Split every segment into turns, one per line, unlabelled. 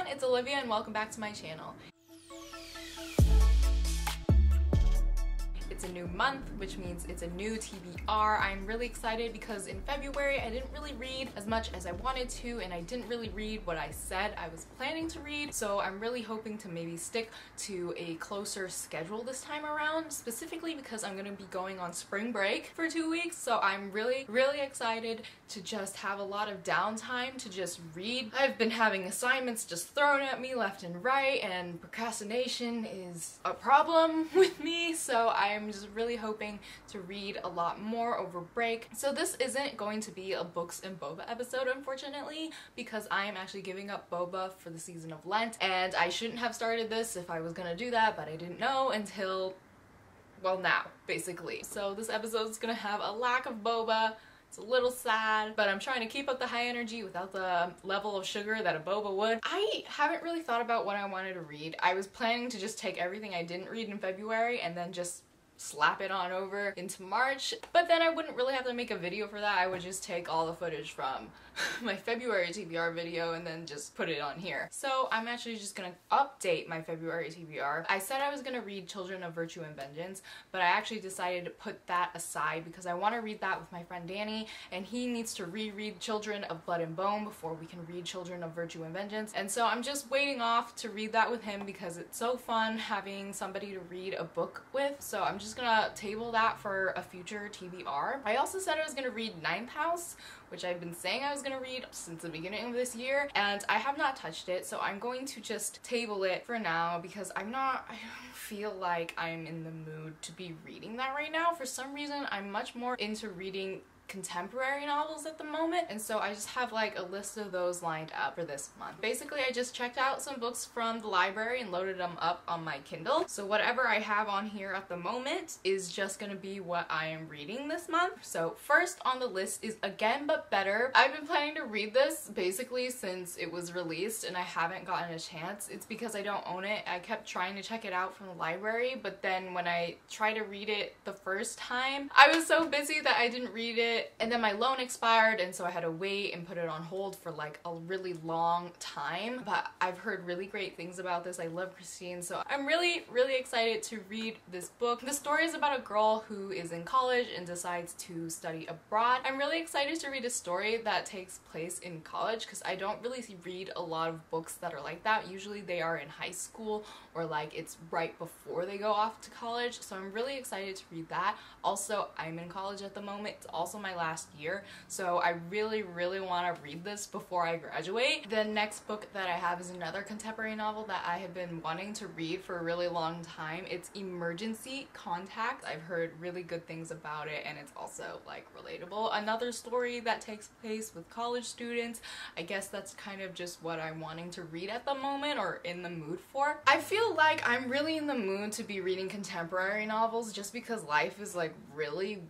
everyone, it's Olivia and welcome back to my channel. It's a new month, which means it's a new TBR. I'm really excited because in February I didn't really read as much as I wanted to, and I didn't really read what I said I was planning to read, so I'm really hoping to maybe stick to a closer schedule this time around, specifically because I'm going to be going on spring break for 2 weeks, so I'm really excited to just have a lot of downtime to just read. I've been having assignments just thrown at me left and right, and procrastination is a problem with me, so I'm just really hoping to read a lot more over break. So this isn't going to be a books and boba episode, unfortunately, because I am actually giving up boba for the season of Lent, and I shouldn't have started this if I was gonna do that, but I didn't know until, well, now, basically. So this episode is gonna have a lack of boba. It's a little sad, but I'm trying to keep up the high energy without the level of sugar that a boba would. I haven't really thought about what I wanted to read. I was planning to just take everything I didn't read in February and then just slap it on over into March, but then I wouldn't really have to make a video for that. I would just take all the footage from my February TBR video and then just put it on here. So I'm actually just gonna update my February TBR. I said I was gonna read Children of Virtue and Vengeance, but I actually decided to put that aside because I want to read that with my friend Danny, and he needs to reread Children of Blood and Bone before we can read Children of Virtue and Vengeance, and so I'm just waiting off to read that with him because it's so fun having somebody to read a book with. So I'm just gonna table that for a future TBR. I also said I was gonna read Ninth House, which I've been saying I was gonna read since the beginning of this year, and I have not touched it, so I'm going to just table it for now because I don't feel like I'm in the mood to be reading that right now. For some reason, I'm much more into reading contemporary novels at the moment, and so I just have like a list of those lined up for this month. Basically, I just checked out some books from the library and loaded them up on my Kindle, so whatever I have on here at the moment is just gonna be what I am reading this month. So first on the list is Again But Better. I've been planning to read this basically since it was released and I haven't gotten a chance. It's because I don't own it. I kept trying to check it out from the library, but then when I tried to read it the first time, I was so busy that I didn't read it, and then my loan expired, and so I had to wait and put it on hold for like a really long time. But I've heard really great things about this. I love Christine, so I'm really excited to read this book. The story is about a girl who is in college and decides to study abroad. I'm really excited to read a story that takes place in college because I don't really read a lot of books that are like that. Usually they are in high school or like it's right before they go off to college, so I'm really excited to read that. Also, I'm in college at the moment. It's also my last year, so I really want to read this before I graduate. The next book that I have is another contemporary novel that I have been wanting to read for a really long time. It's Emergency Contact. I've heard really good things about it, and it's also like relatable. Another story that takes place with college students. I guess that's kind of just what I'm wanting to read at the moment or in the mood for. I feel like I'm really in the mood to be reading contemporary novels just because life is like really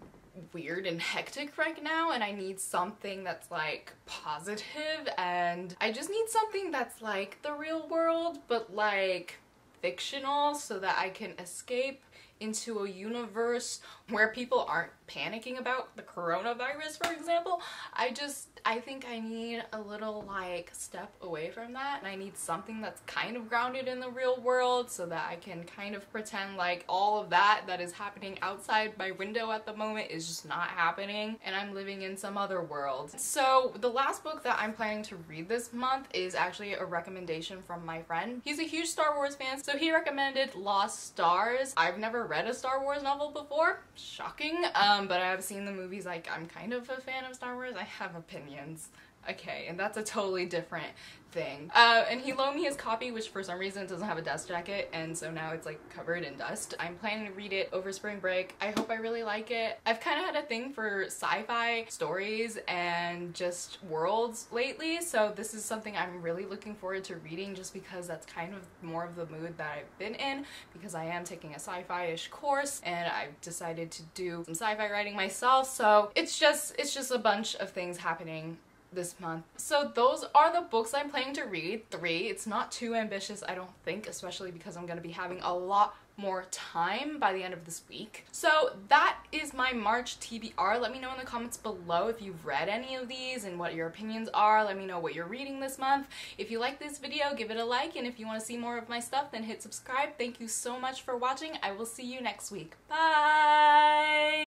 weird and hectic right now, and I need something that's like positive, and I just need something that's like the real world but like fictional so that I can escape into a universe where people aren't panicking about the coronavirus, for example. I think I need a little like step away from that, and I need something that's kind of grounded in the real world so that I can kind of pretend like all of that is happening outside my window at the moment is just not happening and I'm living in some other world. So the last book that I'm planning to read this month is actually a recommendation from my friend. He's a huge Star Wars fan, so he recommended Lost Stars. I've never read a Star Wars novel before, shocking, but I've seen the movies. Like, I'm kind of a fan of Star Wars. I have opinions. Okay, and that's a totally different thing. And he loaned me his copy, which for some reason doesn't have a dust jacket, and so now it's like covered in dust. I'm planning to read it over spring break. I hope I really like it. I've kind of had a thing for sci-fi stories and just worlds lately, so this is something I'm really looking forward to reading just because that's kind of more of the mood that I've been in, because I am taking a sci-fi-ish course and I've decided to do some sci-fi writing myself, so it's just a bunch of things happening this month. So those are the books I'm planning to read. 3. It's not too ambitious, I don't think, especially because I'm going to be having a lot more time by the end of this week. So that is my March TBR. Let me know in the comments below if you've read any of these and what your opinions are. Let me know what you're reading this month. If you like this video, give it a like, and if you want to see more of my stuff, then hit subscribe. Thank you so much for watching. I will see you next week. Bye!